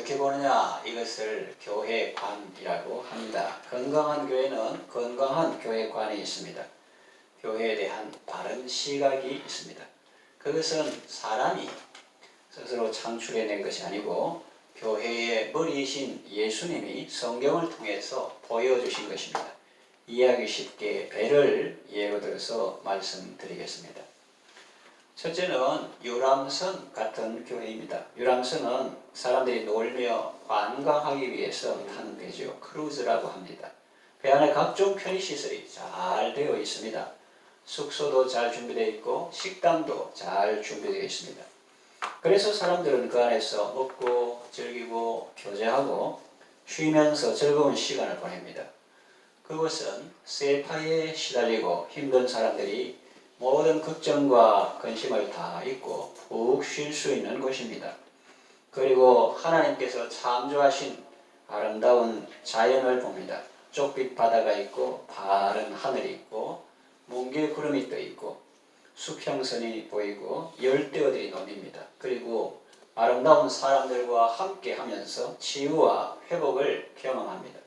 어떻게 보느냐, 이것을 교회관이라고 합니다. 건강한 교회는 건강한 교회관이 있습니다. 교회에 대한 바른 시각이 있습니다. 그것은 사람이 스스로 창출해낸 것이 아니고 교회의 머리이신 예수님이 성경을 통해서 보여주신 것입니다. 이해하기 쉽게 배를 예로 들어서 말씀드리겠습니다. 첫째는 유람선 같은 교회입니다. 유람선은 사람들이 놀며 관광하기 위해서 타는 배죠. 크루즈라고 합니다. 배 안에 각종 편의시설이 잘 되어 있습니다. 숙소도 잘 준비되어 있고 식당도 잘 준비되어 있습니다. 그래서 사람들은 그 안에서 먹고 즐기고 교제하고 쉬면서 즐거운 시간을 보냅니다. 그곳은 세파에 시달리고 힘든 사람들이 모든 걱정과 근심을 다 잊고 푹 쉴 수 있는 곳입니다. 그리고 하나님께서 창조하신 아름다운 자연을 봅니다. 쪽빛 바다가 있고 파란 하늘이 있고 뭉게 구름이 떠 있고 수평선이 보이고 열대어들이 논입니다. 그리고 아름다운 사람들과 함께 하면서 치유와 회복을 경험합니다.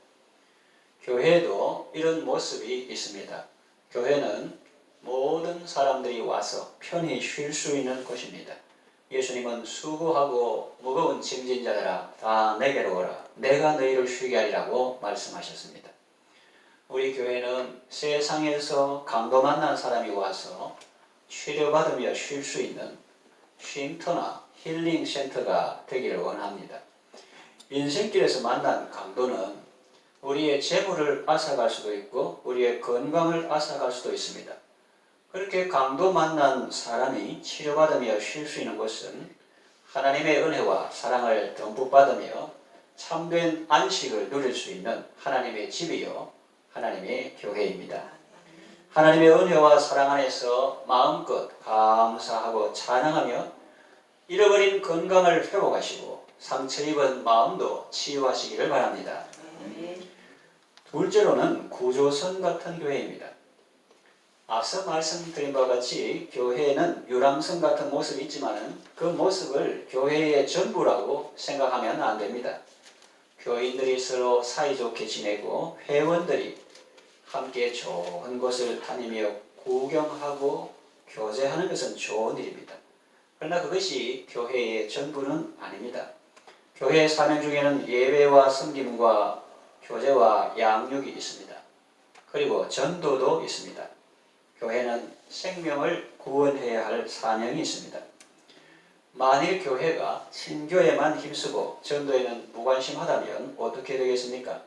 교회에도 이런 모습이 있습니다. 교회는 모든 사람들이 와서 편히 쉴 수 있는 곳입니다. 예수님은 수고하고 무거운 짐진 자들아 다 내게로 오라 내가 너희를 쉬게 하리라고 말씀하셨습니다. 우리 교회는 세상에서 강도 만난 사람이 와서 치료받으며 쉴 수 있는 쉼터나 힐링 센터가 되기를 원합니다. 인생길에서 만난 강도는 우리의 재물을 앗아갈 수도 있고 우리의 건강을 앗아갈 수도 있습니다. 그렇게 강도 만난 사람이 치료받으며 쉴 수 있는 곳은 하나님의 은혜와 사랑을 듬뿍 받으며 참된 안식을 누릴 수 있는 하나님의 집이요 하나님의 교회입니다. 하나님의 은혜와 사랑 안에서 마음껏 감사하고 찬양하며 잃어버린 건강을 회복하시고 상처 입은 마음도 치유하시기를 바랍니다. 둘째로는 구조선 같은 교회입니다. 앞서 말씀드린 바와 같이 교회에는 유람선 같은 모습이 있지만 그 모습을 교회의 전부라고 생각하면 안 됩니다. 교인들이 서로 사이좋게 지내고 회원들이 함께 좋은 곳을 다니며 구경하고 교제하는 것은 좋은 일입니다. 그러나 그것이 교회의 전부는 아닙니다. 교회의 사명 중에는 예배와 섬김과 교제와 양육이 있습니다. 그리고 전도도 있습니다. 교회는 생명을 구원해야 할 사명이 있습니다. 만일 교회가 친교에만 힘쓰고 전도에는 무관심하다면 어떻게 되겠습니까?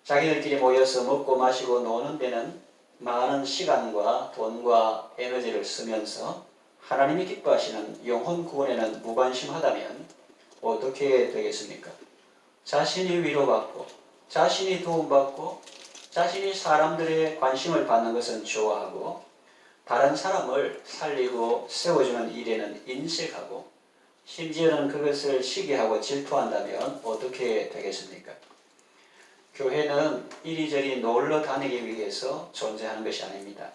자기들끼리 모여서 먹고 마시고 노는 데는 많은 시간과 돈과 에너지를 쓰면서 하나님이 기뻐하시는 영혼 구원에는 무관심하다면 어떻게 되겠습니까? 자신이 위로받고 자신이 도움받고 자신이 사람들의 관심을 받는 것은 좋아하고 다른 사람을 살리고 세워주는 일에는 인색하고 심지어는 그것을 시기하고 질투한다면 어떻게 되겠습니까? 교회는 이리저리 놀러 다니기 위해서 존재하는 것이 아닙니다.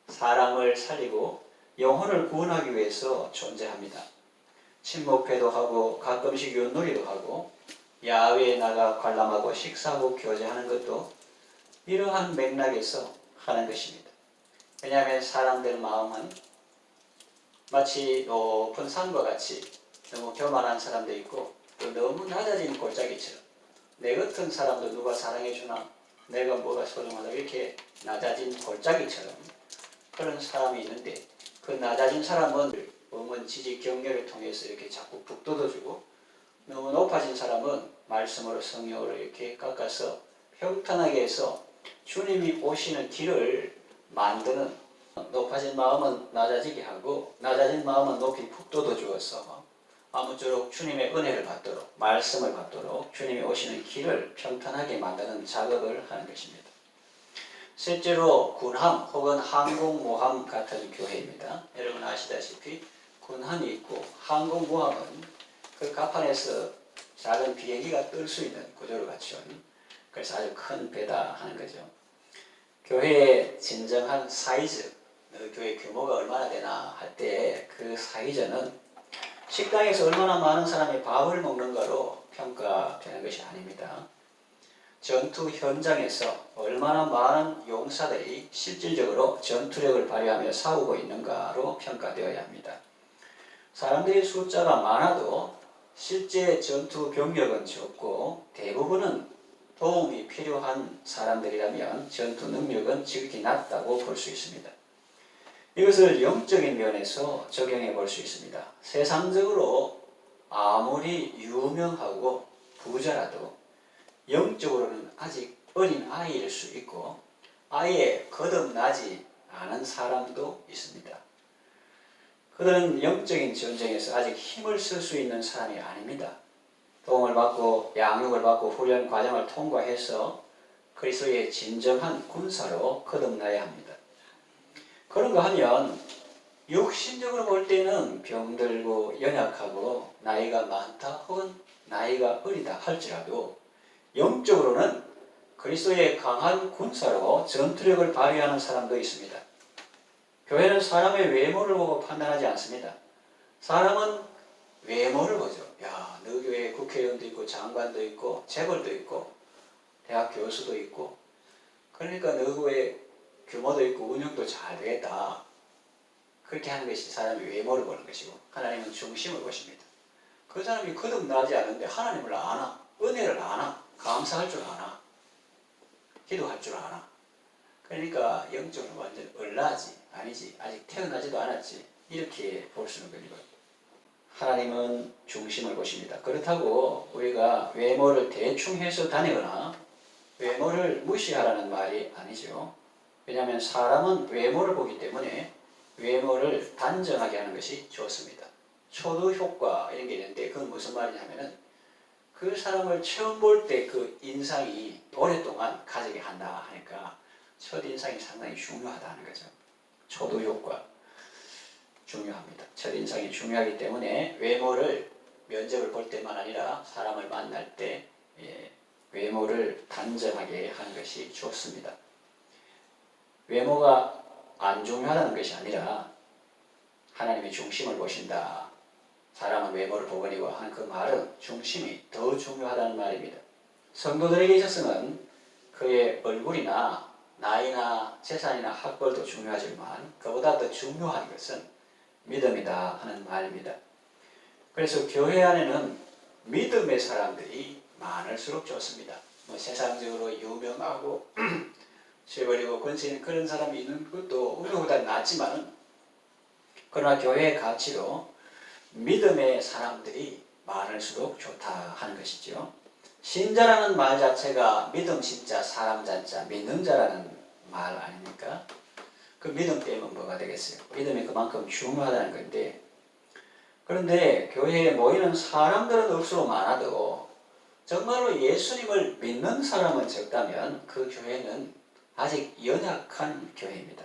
사람을 살리고 영혼을 구원하기 위해서 존재합니다. 친목회도 하고 가끔씩 윷놀이도 하고 야외에 나가 관람하고 식사하고 교제하는 것도 이러한 맥락에서 하는 것입니다. 왜냐하면 사람들 마음은 마치 높은 산과 같이 너무 교만한 사람도 있고 또 너무 낮아진 골짜기처럼 내 같은 사람도 누가 사랑해주나 내가 뭐가 소중하다 이렇게 낮아진 골짜기처럼 그런 사람이 있는데 그 낮아진 사람은 음은 지지 경계를 통해서 이렇게 자꾸 북돋아주고 너무 높아진 사람은 말씀으로 성령으로 이렇게 깎아서 평탄하게 해서 주님이 오시는 길을 만드는 높아진 마음은 낮아지게 하고 낮아진 마음은 높이 북돋아 주어서 아무쪼록 주님의 은혜를 받도록 말씀을 받도록 주님이 오시는 길을 평탄하게 만드는 작업을 하는 것입니다. 셋째로 군함 혹은 항공모함 같은 교회입니다. 여러분 아시다시피 군함이 있고 항공모함은 그 갑판에서 작은 비행기가 뜰 수 있는 구조를 갖춘 그래서 아주 큰 배다 하는 거죠. 교회의 진정한 사이즈, 교회 규모가 얼마나 되나 할 때 그 사이즈는 식당에서 얼마나 많은 사람이 밥을 먹는가로 평가되는 것이 아닙니다. 전투 현장에서 얼마나 많은 용사들이 실질적으로 전투력을 발휘하며 싸우고 있는가로 평가되어야 합니다. 사람들의 숫자가 많아도 실제 전투 병력은 적고 대부분은 도움이 필요한 사람들이라면 전투 능력은 지극히 낮다고 볼 수 있습니다. 이것을 영적인 면에서 적용해 볼 수 있습니다. 세상적으로 아무리 유명하고 부자라도 영적으로는 아직 어린 아이일 수 있고 아예 거듭나지 않은 사람도 있습니다. 그들은 영적인 전쟁에서 아직 힘을 쓸 수 있는 사람이 아닙니다. 도움을 받고 양육을 받고 훈련 과정을 통과해서 그리스도의 진정한 군사로 거듭나야 합니다. 그런가 하면 육신적으로 볼 때는 병들고 연약하고 나이가 많다 혹은 나이가 어리다 할지라도 영적으로는 그리스도의 강한 군사로 전투력을 발휘하는 사람도 있습니다. 교회는 사람의 외모를 보고 판단하지 않습니다. 사람은 외모를 보죠. 야, 너 교회에 국회의원도 있고 장관도 있고 재벌도 있고 대학 교수도 있고 그러니까 너 교회 규모도 있고 운영도 잘 되겠다. 그렇게 하는 것이 사람의 외모를 보는 것이고 하나님은 중심을 보십니다. 그 사람이 거듭나지 않는데 하나님을 아나, 은혜를 아나, 감사할 줄 아나, 기도할 줄 아나. 그러니까 영적으로 완전 얼라지, 아니지, 아직 태어나지도 않았지 이렇게 볼 수는 없는 거예요. 하나님은 중심을 보십니다. 그렇다고 우리가 외모를 대충 해서 다니거나 외모를 무시하라는 말이 아니죠. 왜냐하면 사람은 외모를 보기 때문에 외모를 단정하게 하는 것이 좋습니다. 초두 효과 이런 게 있는데 그건 무슨 말이냐면은 그 사람을 처음 볼 때 그 인상이 오랫동안 가지게 한다 하니까 첫인상이 상당히 중요하다는 거죠. 초두 효과 중요합니다. 첫인상이 중요하기 때문에 외모를 면접을 볼 때만 아니라 사람을 만날 때 외모를 단정하게 하는 것이 좋습니다. 외모가 안 중요하다는 것이 아니라 하나님의 중심을 보신다. 사람은 외모를 보거니와 하는 그 말은 중심이 더 중요하다는 말입니다. 성도들에게 있어서는 그의 얼굴이나 나이나 재산이나 학벌도 중요하지만 그보다 더 중요한 것은 믿음이다 하는 말입니다. 그래서 교회 안에는 믿음의 사람들이 많을수록 좋습니다. 세상적으로 유명하고 재벌이고 권세 있는 그런 사람이 있는 것도 우리보다 낫지만 그러나 교회의 가치로 믿음의 사람들이 많을수록 좋다 하는 것이죠. 신자라는 말 자체가 믿음 신자 사람 자자 믿는 자라는 말 아닙니까? 그 믿음 빼면 뭐가 되겠어요? 믿음이 그만큼 중요하다는 건데 그런데 교회에 모이는 사람들은 억수로 많아도 정말로 예수님을 믿는 사람은 적다면 그 교회는 아직 연약한 교회입니다.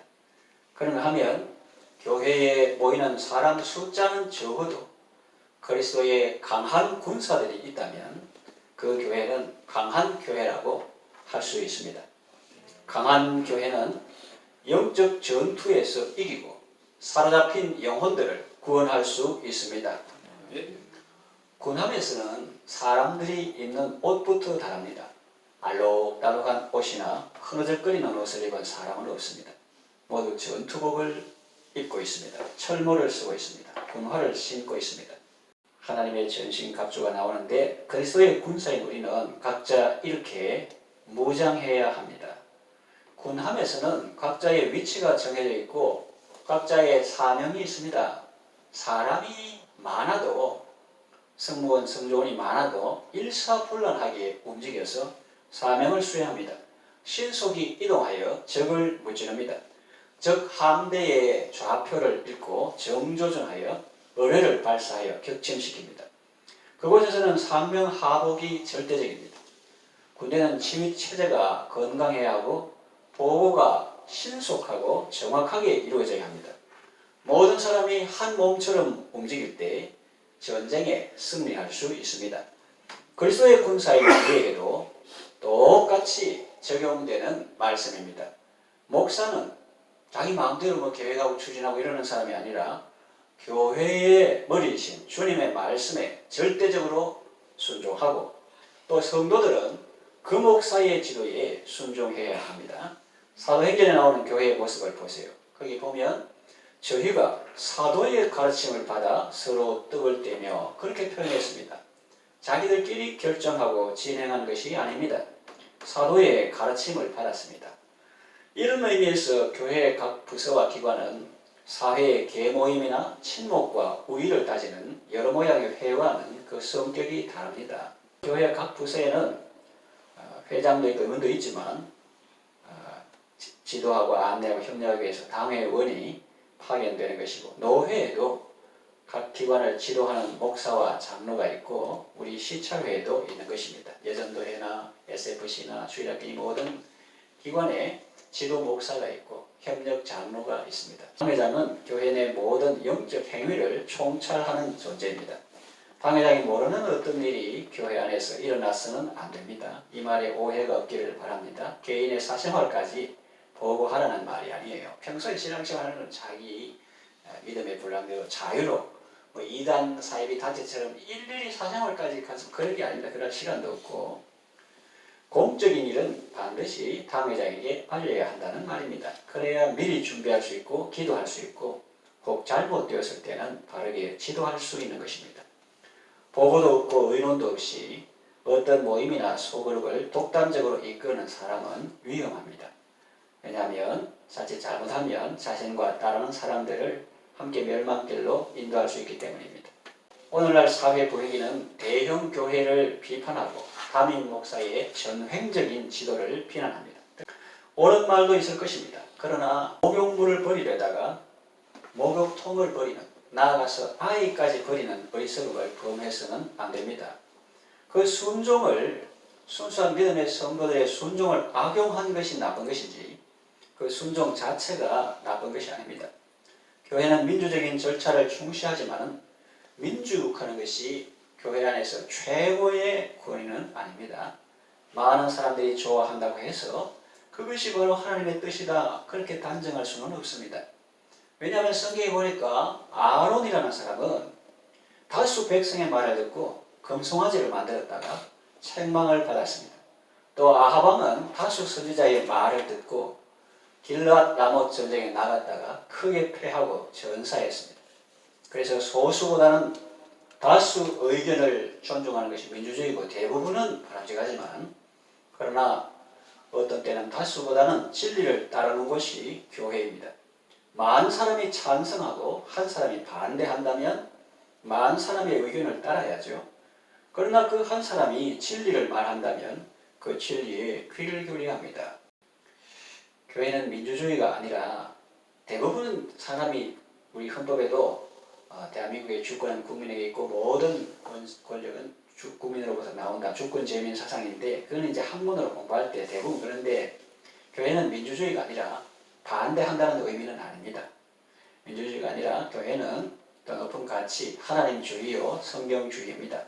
그런가 하면 교회에 모이는 사람 숫자는 적어도 그리스도의 강한 군사들이 있다면 그 교회는 강한 교회라고 할 수 있습니다. 강한 교회는 영적 전투에서 이기고 사로잡힌 영혼들을 구원할 수 있습니다. 군함에서는 사람들이 입는 옷부터 다릅니다. 알록달록한 옷이나 흐느적거리는 옷을 입은 사람은 없습니다. 모두 전투복을 입고 있습니다. 철모를 쓰고 있습니다. 군화를 신고 있습니다. 하나님의 전신갑주가 나오는데 그리스도의 군사인 우리는 각자 이렇게 무장해야 합니다. 군함에서는 각자의 위치가 정해져 있고 각자의 사명이 있습니다. 사람이 많아도 승무원, 승조원이 많아도 일사불란하게 움직여서 사명을 수행합니다. 신속히 이동하여 적을 무찌릅니다. 적 함대의 좌표를 읽고 정조준하여 의뢰를 발사하여 격침시킵니다. 그곳에서는 상명하복이 절대적입니다. 군대는 치위체제가 건강해야 하고 보고가 신속하고 정확하게 이루어져야 합니다. 모든 사람이 한 몸처럼 움직일 때 전쟁에 승리할 수 있습니다. 그리스도의 군사인 우리에게도 똑같이 적용되는 말씀입니다. 목사는 자기 마음대로 계획하고 추진하고 이러는 사람이 아니라 교회의 머리이신 주님의 말씀에 절대적으로 순종하고 또 성도들은 그 목사의 지도에 순종해야 합니다. 사도행전에 나오는 교회의 모습을 보세요. 거기 보면 저희가 사도의 가르침을 받아 서로 떡을 떼며 그렇게 표현했습니다. 자기들끼리 결정하고 진행한 것이 아닙니다. 사도의 가르침을 받았습니다. 이런 의미에서 교회의 각 부서와 기관은 사회의 계모임이나 친목과 우위를 따지는 여러 모양의 회와는 그 성격이 다릅니다. 교회 각 부서에는 회장도 있고 의원도 있지만 지도하고 안내하고 협력하기 위해서 당회원이 파견되는 것이고 노회에도 각 기관을 지도하는 목사와 장로가 있고 우리 시찰회에도 있는 것입니다. 예전도회나 SFC나 주일학교 이 모든 기관에 지도 목사가 있고 협력 장로가 있습니다. 당회장은 교회 내 모든 영적 행위를 총찰하는 존재입니다. 당회장이 모르는 어떤 일이 교회 안에서 일어나서는 안 됩니다. 이 말에 오해가 없기를 바랍니다. 개인의 사생활까지 보고하라는 말이 아니에요. 평소에 신앙생활하는 건 자기 믿음에 불량대로 자유로 이단 사이비 단체처럼 일일이 사생활까지 가서 그런 게 아닙니다. 그럴 시간도 없고 공적인 일은 반드시 당회장에게 알려야 한다는 말입니다. 그래야 미리 준비할 수 있고 기도할 수 있고 혹 잘못되었을 때는 바르게 지도할 수 있는 것입니다. 보고도 없고 의논도 없이 어떤 모임이나 소그룹을 독단적으로 이끄는 사람은 위험합니다. 왜냐하면 자칫 잘못하면 자신과 따르는 사람들을 함께 멸망길로 인도할 수 있기 때문입니다. 오늘날 사회 분위기는 대형 교회를 비판하고 담임 목사의 전횡적인 지도를 비난합니다. 옳은 말도 있을 것입니다. 그러나 목욕물을 버리려다가 목욕통을 버리는, 나아가서 아이까지 버리는 어리석음을 범해서는 안 됩니다. 그 순종을 순수한 믿음의 성도들의 순종을 악용한 것이 나쁜 것이지 그 순종 자체가 나쁜 것이 아닙니다. 교회는 민주적인 절차를 중시하지만 민주하는 것이 교회 안에서 최고의 권위는 아닙니다. 많은 사람들이 좋아한다고 해서 그것이 바로 하나님의 뜻이다 그렇게 단정할 수는 없습니다. 왜냐하면 성경에 보니까 아론이라는 사람은 다수 백성의 말을 듣고 금송아지를 만들었다가 책망을 받았습니다. 또 아하방은 다수 선지자의 말을 듣고 길르앗 라못 전쟁에 나갔다가 크게 패하고 전사했습니다. 그래서 소수보다는 다수 의견을 존중하는 것이 민주주의고 대부분은 바람직하지만 그러나 어떤 때는 다수보다는 진리를 따르는 것이 교회입니다. 만 사람이 찬성하고 한 사람이 반대한다면 만 사람의 의견을 따라야죠. 그러나 그 한 사람이 진리를 말한다면 그 진리에 귀를 기울여야 합니다. 교회는 민주주의가 아니라 대부분 사람이 우리 헌법에도 대한민국의 주권은 국민에게 있고 모든 권력은 국민으로부터 나온다. 주권 재민 사상인데 그건 이제 한문으로 공부할 때 대부분 그런데 교회는 민주주의가 아니라 반대한다는 의미는 아닙니다. 민주주의가 아니라 교회는 더 높은 가치, 하나님주의요 성경주의입니다.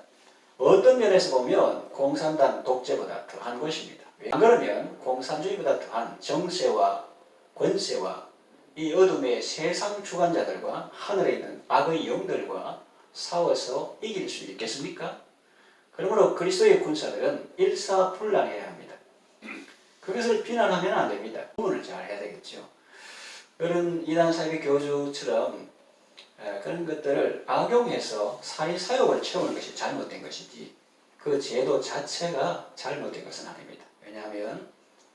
어떤 면에서 보면 공산당 독재보다 더한 것입니다. 안 그러면 공산주의보다 더한 정세와 권세와 이 어둠의 세상 주관자들과 하늘에 있는 악의 영들과 싸워서 이길 수 있겠습니까? 그러므로 그리스도의 군사들은 일사불란해야 합니다. 그것을 비난하면 안 됩니다. 구분을 잘 해야 되겠죠. 그런 이단 사이비 교주처럼 그런 것들을 악용해서 사리사욕을 채우는 것이 잘못된 것이지 그 제도 자체가 잘못된 것은 아닙니다. 왜냐하면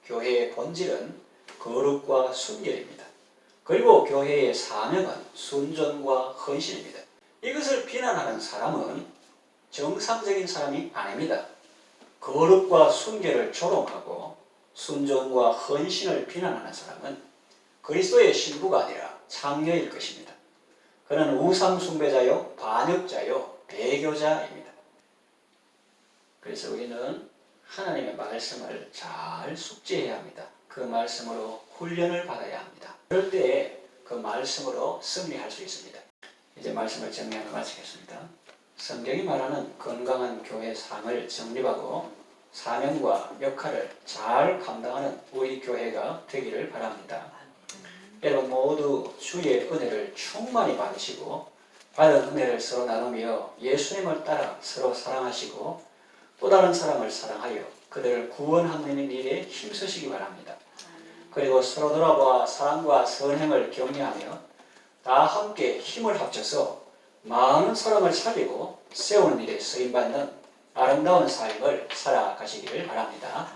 교회의 본질은 거룩과 순결입니다. 그리고 교회의 사명은 순전과 헌신입니다. 이것을 비난하는 사람은 정상적인 사람이 아닙니다. 거룩과 순결을 조롱하고 순전과 헌신을 비난하는 사람은 그리스도의 신부가 아니라 창녀일 것입니다. 그는 우상 숭배자요, 반역자요, 배교자입니다. 그래서 우리는 하나님의 말씀을 잘 숙지해야 합니다. 그 말씀으로 훈련을 받아야 합니다. 그럴 때 그 말씀으로 승리할 수 있습니다. 이제 말씀을 정리하며 마치겠습니다. 성경이 말하는 건강한 교회 삶을 정립하고 사명과 역할을 잘 감당하는 우리 교회가 되기를 바랍니다. 여러분 모두 주의 은혜를 충만히 받으시고 받은 은혜를 서로 나누며 예수님을 따라 서로 사랑하시고 또 다른 사람을 사랑하여 그들을 구원하는 일에 힘쓰시기 바랍니다. 그리고 서로 돌아보아 사랑과 선행을 격려하며 다 함께 힘을 합쳐서 많은 사람을 살리고 세우는 일에 쓰임받는 아름다운 삶을 살아가시기를 바랍니다.